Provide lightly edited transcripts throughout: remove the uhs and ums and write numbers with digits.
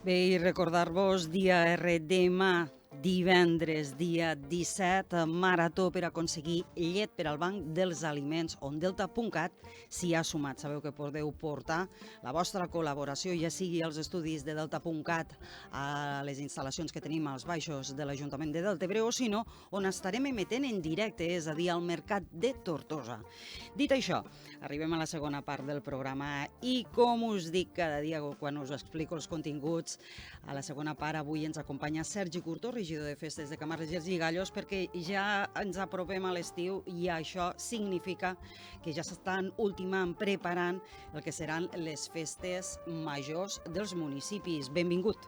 Bé, i recordar-vos, dia R demà, divendres, dia 17, marató per aconseguir llet per al Banc dels Aliments, on Delta.cat s'hi ha sumat. Sabeu que podeu portar la vostra col·laboració, ja sigui als estudis de Delta.cat, a les instal·lacions que tenim als baixos de l'Ajuntament de Deltebre, o si no, on estarem emetent en directe, és a dir, al Mercat de Tortosa. Dit això, arribem a la segona part del programa i, com us dic cada dia quan us explico els continguts, a la segona part avui ens acompanya Sergi Curto, regidor de Festes de Camarles i els Lligallos, perquè ja ens apropem a l'estiu i això significa que ja s'estan ultimant, preparant el que seran les festes majors dels municipis. Benvingut.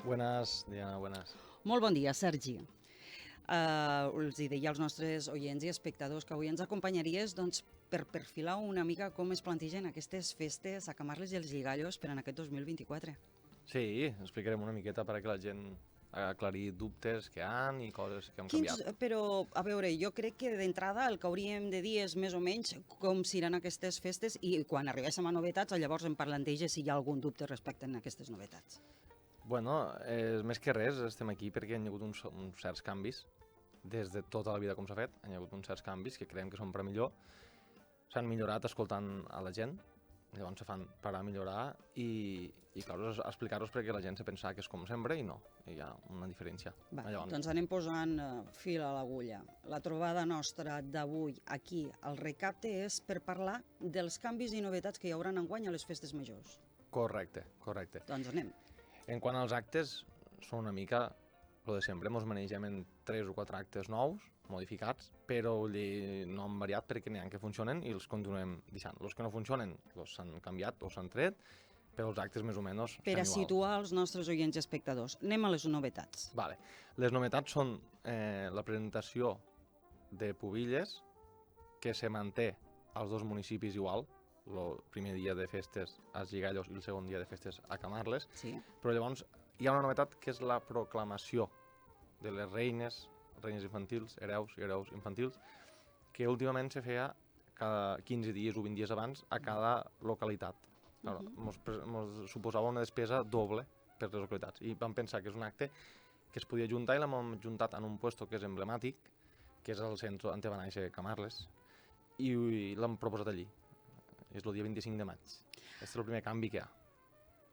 Buenas, Diana, buenas. Molt bon dia, Sergi. Els hi deia als nostres oients i espectadors que avui ens acompanyaries per perfilar una mica com es plantegen aquestes festes a Camarles i els Lligallos per en aquest 2024. Sí, explicarem una miqueta perquè la gent aclarir dubtes que han i coses que han canviat. Però, a veure, jo crec que d'entrada el que hauríem de dir és més o menys com seran aquestes festes i quan arribéssim a novetats, llavors em planteja si hi ha algun dubte respecte a aquestes novetats. Bueno, més que res, estem aquí perquè hi ha hagut uns certs canvis. Des de tota la vida com s'ha fet, hi ha hagut uns certs canvis que creiem que són per a millor. S'han millorat escoltant a la gent, llavors se fan per a millorar i clar, explicar-los perquè la gent se pensava que és com sempre i no, hi ha una diferència. Llavors... Doncs anem posant fil a l'agulla. La trobada nostra d'avui aquí al Recapte és per parlar dels canvis i novetats que hi haurà enguany a les festes majors. Correcte, correcte. Doncs anem. En quant als actes, són una mica el de sempre, ens manegem en 3 o 4 actes nous, modificats, però no han variat perquè n'hi ha que funcionen i els continuem deixant. Els que no funcionen s'han canviat o s'han tret, però els actes més o menys per a situar els nostres oients i espectadors. Anem a les novetats. Vale. Les novetats són la presentació de pubilles, que se manté als dos municipis igual, el primer dia de festes als Lligallos i el segon dia de festes a Camarles, sí. Però llavors hi ha una novetat que és la proclamació de les reines infantils, hereus i hereus infantils, que últimament se feia cada 15 dies o 20 dies abans a cada localitat. Ens suposava una despesa doble per les localitats i vam pensar que és un acte que es podia juntar i l'hem juntat en un lloc que és emblemàtic, que és el centre on va néixer Camarles, i l'hem proposat allí. És el dia 25 de maig. Aquest és el primer canvi que hi ha.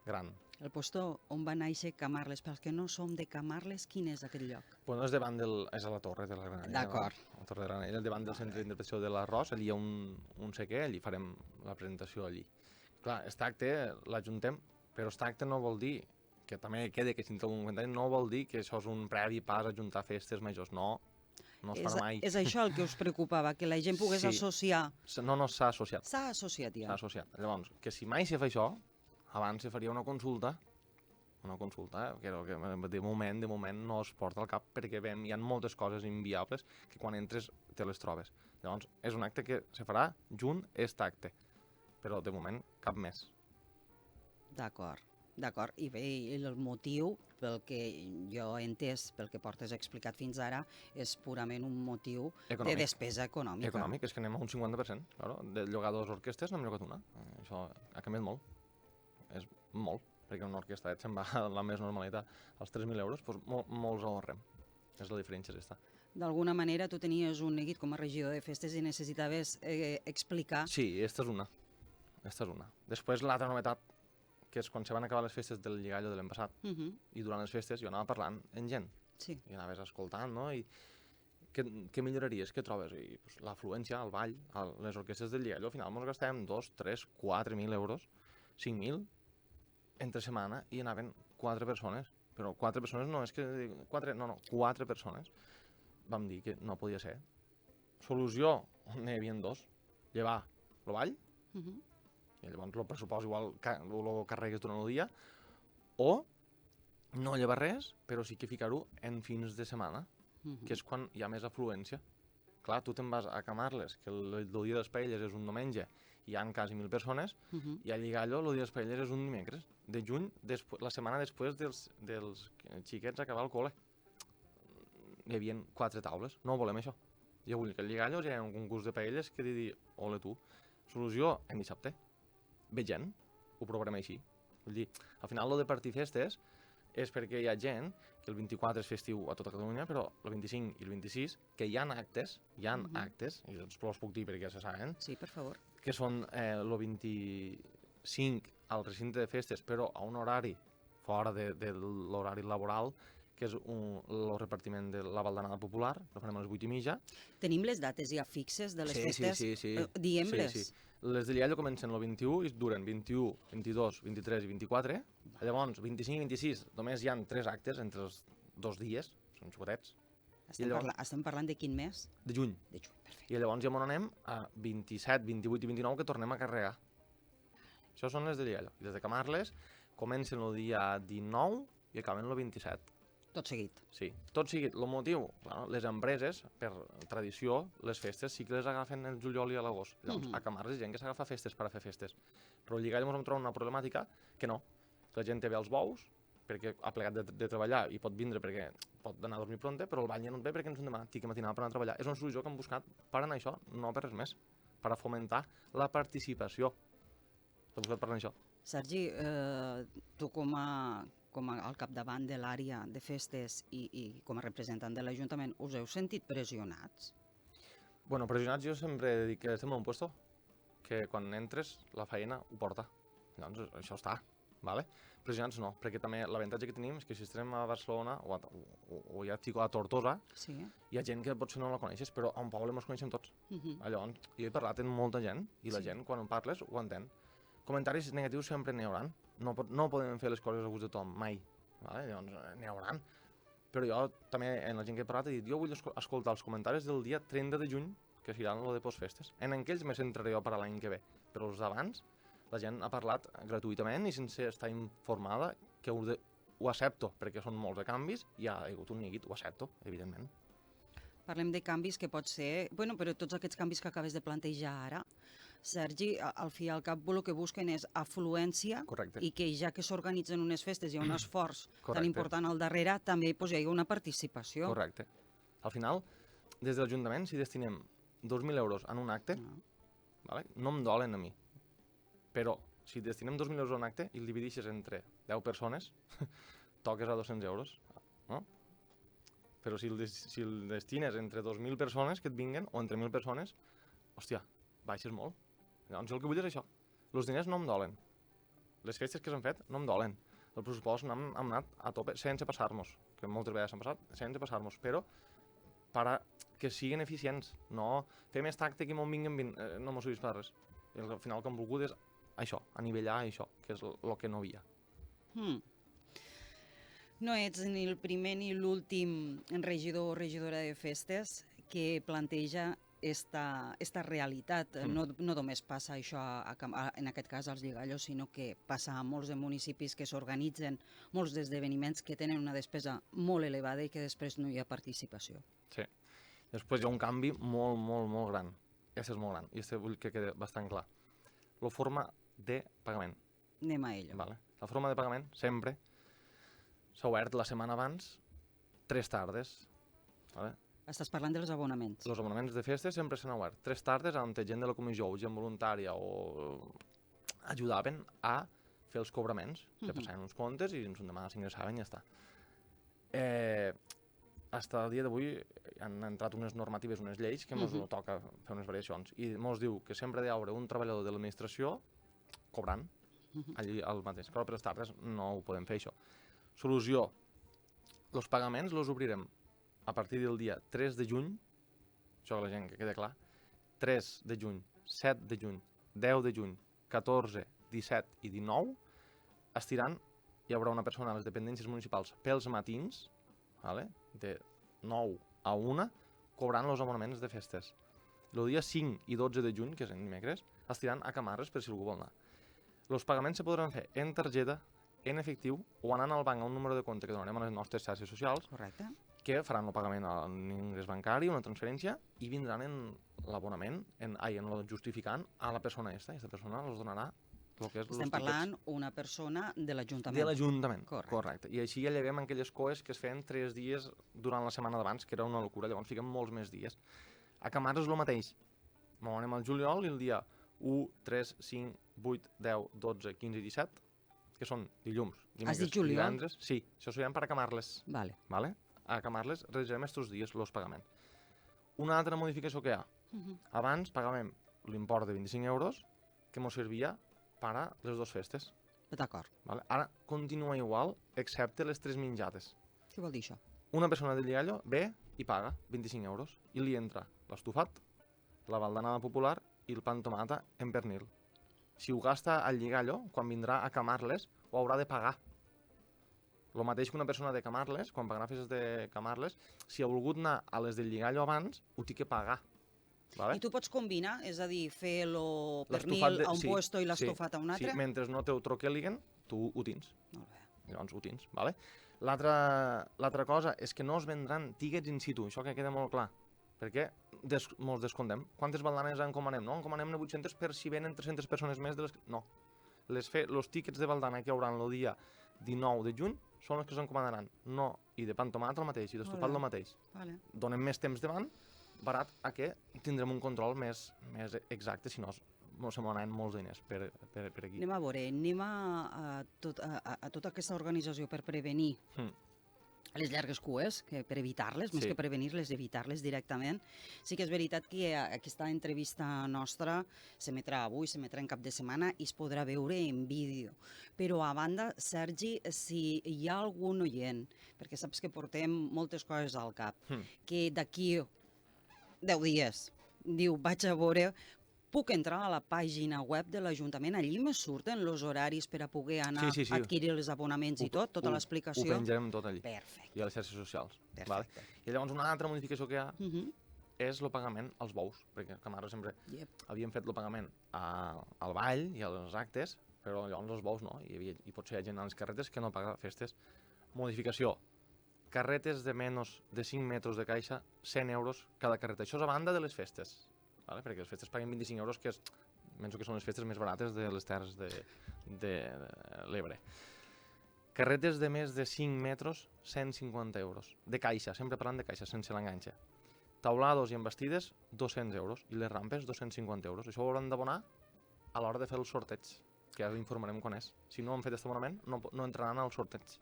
Gran. El lloc on va néixer Camarles, pels que no som de Camarles, quin és aquell lloc? Bueno, és és a la Torre de la Granella. D'acord. A la Torre de la Granella, davant del centre d'interpretació de l'Arròs, allí hi ha un sequer, allí farem la presentació allí. Clar, aquest acte l'ajuntem, però aquest acte no vol dir, que també queda que s'intra un comentari, no vol dir que això és un previ pas a juntar festes majors, no es farà mai. És això el que us preocupava, que la gent pogués associar. No, s'ha associat. S'ha associat ja. S'ha associat. Llavors, que si mai se fa això, abans se faria una consulta, que de moment no es porta al cap perquè hi ha moltes coses inviables que quan entres te les trobes. Llavors, és un acte que se farà junt aquest acte, però de moment cap més. D'acord. I bé, el motiu, pel que jo he entès, pel que portes explicat fins ara, és purament un motiu de despesa econòmica. Econòmic, és que anem a un 50%. Claro. De llogar 2 orquestes n'hem llogat una. Això ha canviat molt. És molt, perquè una orquestra se'n va a la més normalitat als 3.000 euros, doncs molts ahorrem. És la diferència aquesta. D'alguna manera tu tenies un neguit com a regidor de festes i necessitaves explicar... Sí, aquesta és una. Després l'altra novetat, que és quan se van acabar les festes del Lligallo de l'any passat, i durant les festes jo anava parlant amb gent, i anaves escoltant, no? I què milloraries, què trobes? I l'afluència, el ball, les orquestes del Lligallo, al final ens gastàvem 2, 3, 4.000 euros, 5.000, entre setmana, i anaven 4 persones. Però 4 persones no és que... 4 persones. Vam dir que no podia ser. Solució, n'hi havia 2. Llevar el ball, i llavors el pressupost igual el carregues durant el dia, o no llevar res, però sí que ficar-ho en fins de setmana, que és quan hi ha més afluència. Clar, tu te'n vas a Camarles, que el dia dels Paelles és un diumenge, hi ha quasi 1.000 persones, i a Lligallo el dia dels Paelles és un dimecres, de juny, la setmana després dels xiquets acabar el col·le. Hi havia 4 taules, no volem això. Jo vull que al Lligallo hi ha un concurs de paelles que digui, ole tu, solució en dissabte. Ve gent, ho provarem així. Vull dir, al final, el de partir festes és perquè hi ha gent que el 24 és festiu a tota Catalunya, però el 25 i el 26, que hi ha actes, i els puc dir perquè se saben, sí, per favor, que són el 25 al recinte de festes, però a un horari fora de l'horari laboral, que és el repartiment de la baldanada popular, que farem a les 8:30. Tenim les dates ja fixes de les festes? Sí. Diem-les. Sí. Les de Lliallo comencen el 21 i duren 21, 22, 23 i 24. Llavors, 25 i 26, només hi ha 3 actes entre els 2 dies, són xicotets. Estem parlant de quin mes? De juny. De juny, perfecte. I llavors ja m'on anem a 27, 28 i 29, que tornem a carregar. Això són les de Lliallo. I les de Camarles comencen el dia 19 i acaben el 27. Tot seguit. Sí, tot seguit. El motiu, clar, les empreses, per tradició, les festes sí que les agafen el juliol i l'agost. Llavors, a Camarles hi ha gent que s'agafa festes per a fer festes. Però al Lligallo ens vam trobar una problemàtica que no. La gent té bé els bous, perquè ha plegat de treballar i pot vindre perquè pot anar a dormir pronte, però el bany ja no et ve perquè ens demà tica matinal per anar a treballar. És una solució que hem buscat per anar a això, no per res més, per a fomentar la participació. L'hem buscat per anar a això. Sergi, tu com a al capdavant de l'àrea de festes i com a representant de l'Ajuntament, us heu sentit pressionats? Bueno, pressionats jo sempre dic que estem en un puesto, que quan entres la feina ho porta. Llavors això està, ¿vale? Pressionats no, perquè també l'avantatge que tenim és que si estem a Barcelona o ja estic a Tortosa, sí. Hi ha gent que potser no la coneixes, però a un poble ens coneixem tots. Llavors, jo he parlat amb molta gent i la gent, quan en parles, ho entén. Comentaris negatius sempre n'hi haurà. No podem fer les coses a gust de tothom, mai. Vale? Llavors, n'hi haurà. Però jo també, en la gent que he parlat, he dit, jo vull escoltar els comentaris del dia 30 de juny, que seran el de postfestes. En aquells me centraré jo per a l'any que ve. Però els d'abans, la gent ha parlat gratuïtament i sense estar informada, que ho accepto, perquè són molts de canvis, i ha hagut un neguit, ho accepto, evidentment. Parlem de canvis que pot ser... Bueno, però tots aquests canvis que acabes de plantejar ara, Sergi, al fi i al cap el que busquen és afluència. Correcte. I que ja que s'organitzen unes festes i hi ha un esforç tan important al darrere, també hi hagi una participació. Correcte. Al final, des de l'Ajuntament, si destinem 2.000 euros en un acte, vale? No em dolen a mi. Però si destinem 2.000 euros a un acte i el divideixes entre 10 persones, toques a 200 euros. No? Però si el destines entre 2.000 persones que et vinguen, o entre 1.000 persones, hòstia, baixes molt. Llavors el que vull és això. Els diners no em dolen. Les festes que s'han fet no em dolen. El pressupost hem anat a tope sense passar-nos, que moltes vegades s'han passat, sense passar-nos, però per que siguin eficients. No fer més tacte que m'on vinguen 20, no m'ho serveix per res. I al final que hem volgut és això, anivellar això, que és el que no havia. No ets ni el primer ni l'últim regidor o regidora de festes que planteja esta realitat. No només passa això en aquest cas als Lligallos, sinó que passa a molts de municipis que s'organitzen molts d'esdeveniments que tenen una despesa molt elevada i que després no hi ha participació. Sí. Després hi ha un canvi molt, molt, molt gran. Aquest és molt gran i vull que quedi bastant clar. La forma de pagament. Anem a ello. Vale. La forma de pagament sempre s'ha obert la setmana abans 3 tardes. Vale? Estàs parlant dels abonaments. Els abonaments de festes sempre s'han obert 3 tardes on gent de la comissió o gent voluntària o ajudaven a fer els cobraments. Se passaven uns comptes i ens demà s'ingressaven i ja està. Fins al dia d'avui han entrat unes normatives, unes lleis que ens toca fer unes variacions i ens diu que sempre ha d'haver un treballador de l'administració cobrant allí al mateix. Però per les tardes no ho podem fer això. Solució. Els pagaments els obrirem a partir del dia 3 de juny, això que la gent que queda clar, 3 de juny, 7 de juny, 10 de juny, 14, 17 i 19, estiran, hi haurà una persona a les dependències municipals pels matins, vale? De 9 a 1, cobrant els abonaments de festes. El dia 5 i 12 de juny, que és en dimecres, estiran a Camarles per si algú vol anar. Els pagaments se podran fer en targeta, en efectiu, o anant al banc a un número de compte que donarem a les nostres xarxes socials. Correcte. Que faran el pagament en ingrés bancari, una transferència, i vindran en l'abonament, en el justificant a la persona aquesta. Aquesta persona els donarà el que és... Estem parlant una persona de l'Ajuntament. De l'Ajuntament, correcte. I així ja llevem aquelles coes que es feien 3 dies durant la setmana d'abans, que era una locura, llavors fiquem molts més dies. A Camarles és el mateix. Anem al juliol i el dia 1, 3, 5, 8, 10, 12, 15 i 17 que són dilluns, Has dit juliol? divendres... Sí, això seran per acabar-les. Vale. A acabar-les realitzarem estos dies els pagaments. Una altra modificació que hi ha. Abans pagàvem l'import de 25 euros que ens servia per a les dues festes. D'acord. Vale? Ara continua igual, excepte les 3 menjades. Què vol dir això? Una persona del Lligallo ve i paga 25 euros i li entra l'estofat, la baldanada popular i el pa amb tomata en pernil. Si ho gasta al Lligallo, quan vindrà a Camarles, ho haurà de pagar. El mateix que una persona de Camarles, quan pagarà festes de Camarles, si ha volgut anar a les del Lligallo abans, ho té que pagar. Vale? I tu pots combinar, és a dir, fer el pernil a un puesto i l'estofat a un altre? Sí, mentre no te ho troqueliguen, tu ho tens. Molt bé. Llavors ho tens, vale? L'altra cosa és que no es vendran tíquets in situ, això que queda molt clar, perquè mos descontem. Quantes baldanes encomanem? No, encomanem 800 per si venen 300 persones més de les... No. Els tíquets de baldana que hi haurà el dia 19 de juny són els que s'encomanaran. No, i de pa amb tomata el mateix, i d'estofat el mateix. Vale. Donem més temps davant, barat a que tindrem un control més exacte, si no se m'anaven molts diners per aquí. Anem a veure, anem a tota aquesta organització per prevenir les llargues cues, que per evitar-les, més que prevenir-les, evitar-les directament. Sí que és veritat que aquesta entrevista nostra s'emetrà avui, s'emetrà en cap de setmana i es podrà veure en vídeo. Però a banda, Sergi, si hi ha algun oient, perquè saps que portem moltes coses al cap, que d'aquí 10 dies diu, vaig a veure, puc entrar a la pàgina web de l'Ajuntament, allí me surten els horaris per a poder anar a adquirir els abonaments i tot, tota l'explicació? Ho penjarem tot allí. Perfecte. I a les xarxes socials. Perfecte. I llavors una altra modificació que hi ha és el pagament als bous, perquè a Camarles sempre havíem fet el pagament al ball i als actes, però llavors els bous no, i potser hi ha gent a les carretes que no paga festes. Modificació. Carretes de menys de 5 metres de caixa, 100 euros cada carreta. Això és a banda de les festes, perquè les festes paguen 25 euros, que penso que són les festes més barates de les Terres de l'Ebre. Carretes de més de 5 metres, 150 euros. De caixa, sempre parlant de caixa, sense l'enganxa. Taulados i embestides, 200 euros. I les rampes, 250 euros. Això ho hauran d'abonar a l'hora de fer el sorteig, que ja us informarem quan és. Si no han fet aquest abonament, no entraran al sorteig.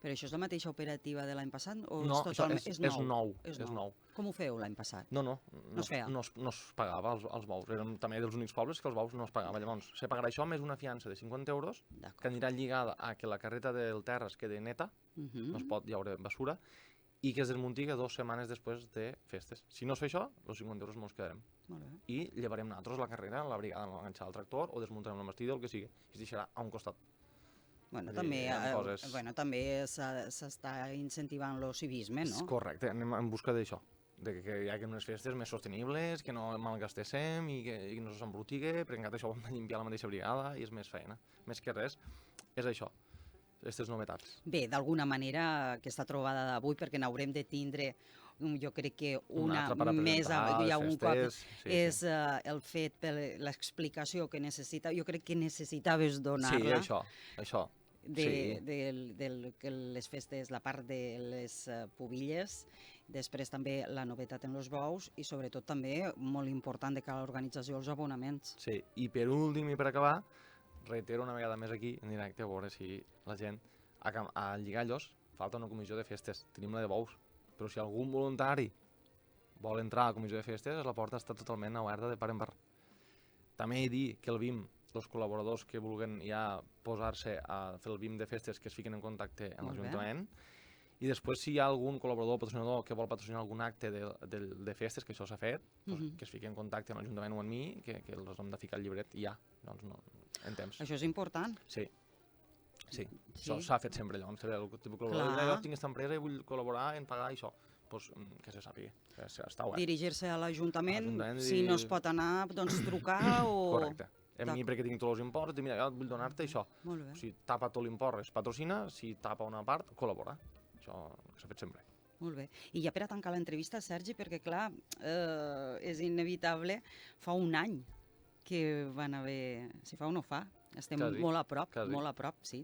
Però això és la mateixa operativa de l'any passat? O no, és nou. És nou. Com ho feu l'any passat? No es pagava els bous. Érem també dels únics pobles que els bous no es pagava. Llavors, se pagarà això més una fiança de 50 euros, que anirà lligada a que la carreta del terra es quedi neta, no es pot llaure basura, i que es desmuntigui 2 setmanes després de festes. Si no es fa això, els 50 euros ens quedarem. I llevarem nosaltres la carrera, la brigada, l'enganxar al tractor, o desmuntarem la bastida, el que sigui, i es deixarà a un costat. També s'està incentivant el civisme, no? Correcte, anem en busca d'això, que hi hagi unes festes més sostenibles, que no malgastéssim i que no s'embrutigui, perquè encara això ho hem de limpiar la mateixa brigada i és més feina. Més que res, és això, aquestes novetats. Bé, d'alguna manera, aquesta trobada d'avui, perquè n'haurem de tindre, jo crec que una més ja un cop, és el fet, per l'explicació que necessita, jo crec que necessitaves donar-la. Sí, això. De les festes, la part de les pubilles, després també la novetat en els bous i sobretot també, molt important, de cara a l'organització dels abonaments. Sí, i per últim i per acabar, reitero una vegada més aquí en directe a veure si la gent a Lligallos falta una comissió de festes, tenim la de bous, però si algun voluntari vol entrar a la comissió de festes, la porta està totalment oberta de part en part. També he de dir que el BIM, els col·laboradors que vulguin ja posar-se a fer el BIM de festes, que es fiquen en contacte amb l'Ajuntament, i després si hi ha algun col·laborador o patrocinador que vol patrocinar algun acte de festes, que això s'ha fet, que es fiqui en contacte amb l'Ajuntament o amb mi, que els hem de ficar al llibret i ja, doncs no, en temps. Això és important? Sí. Això s'ha fet sempre, llavors, el tipus col·laborador, jo tinc aquesta empresa i vull col·laborar en pagar això, que se sàpiga, que està obert. Dirigir-se a l'Ajuntament, si no es pot anar, doncs trucar o... Correcte. A mi, perquè tinc tots els imports, mira, jo vull donar-te això. Si tapa tot l'import, es patrocina, si tapa una part, col·labora. Això s'ha fet sempre. Molt bé. I ja per a tancar l'entrevista, Sergi, perquè clar, és inevitable, fa un any que van haver... Si fa o no fa, estem molt a prop, sí.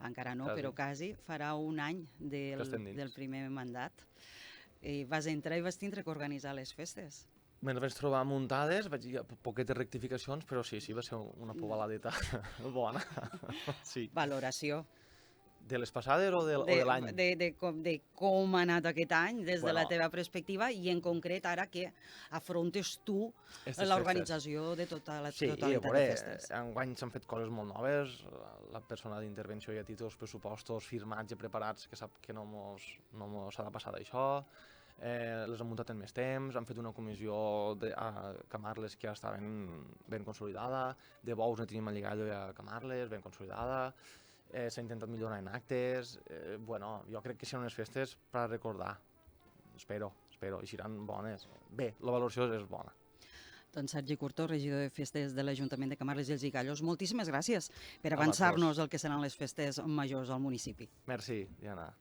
Encara no, però quasi. Farà un any del primer mandat. Vas entrar i vas tindre que organitzar les festes. me'ls vaig trobar muntades, vaig dir poquetes rectificacions, però sí, va ser una pobaladeta bona. Sí. Valoració. De les passades o de l'any? De com ha anat aquest any, des de la teva perspectiva, i en concret ara que afrontes tu l'organització de tota la totalitat de festes. Sí, enguany s'han fet coses molt noves, la persona d'intervenció ja té tots els pressupostos firmats i preparats, que sap que no mos ha de passar d'això, les han muntat en més temps, han fet una comissió a Camarles que ja està ben consolidada, de bous ne tenim a Lligallo i a Camarles, ben consolidada, s'ha intentat millorar en actes, jo crec que seran unes festes per recordar, espero, i seran bones. Bé, la valoració és bona. Doncs Sergi Curtó, regidor de Festes de l'Ajuntament de Camarles i els Lligallos, moltíssimes gràcies per avançar-nos el que seran les festes majors al municipi. Merci, Diana.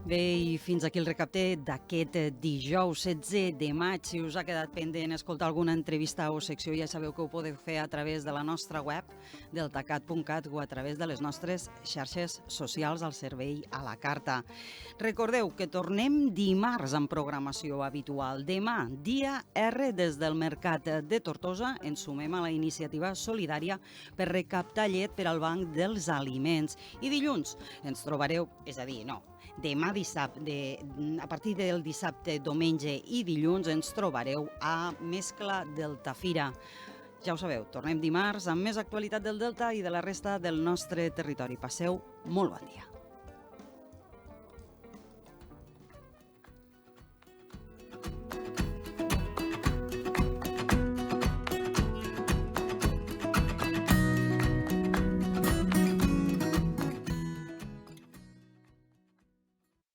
Bé, i fins aquí el recapte d'aquest dijous 16 de maig. Si us ha quedat pendent escoltar alguna entrevista o secció, ja sabeu que ho podeu fer a través de la nostra web, deltacat.cat, o a través de les nostres xarxes socials al servei a la carta. Recordeu que tornem dimarts amb programació habitual. Demà, dia R des del Mercat de Tortosa, ens sumem a la iniciativa solidària per recaptar llet per al Banc dels Aliments. I dilluns ens trobareu, és a dir, demà dissabte, a partir del dissabte, diumenge i dilluns ens trobareu a Mescla Deltafira. Ja ho sabeu, tornem dimarts amb més actualitat del Delta i de la resta del nostre territori. Passeu molt bon dia.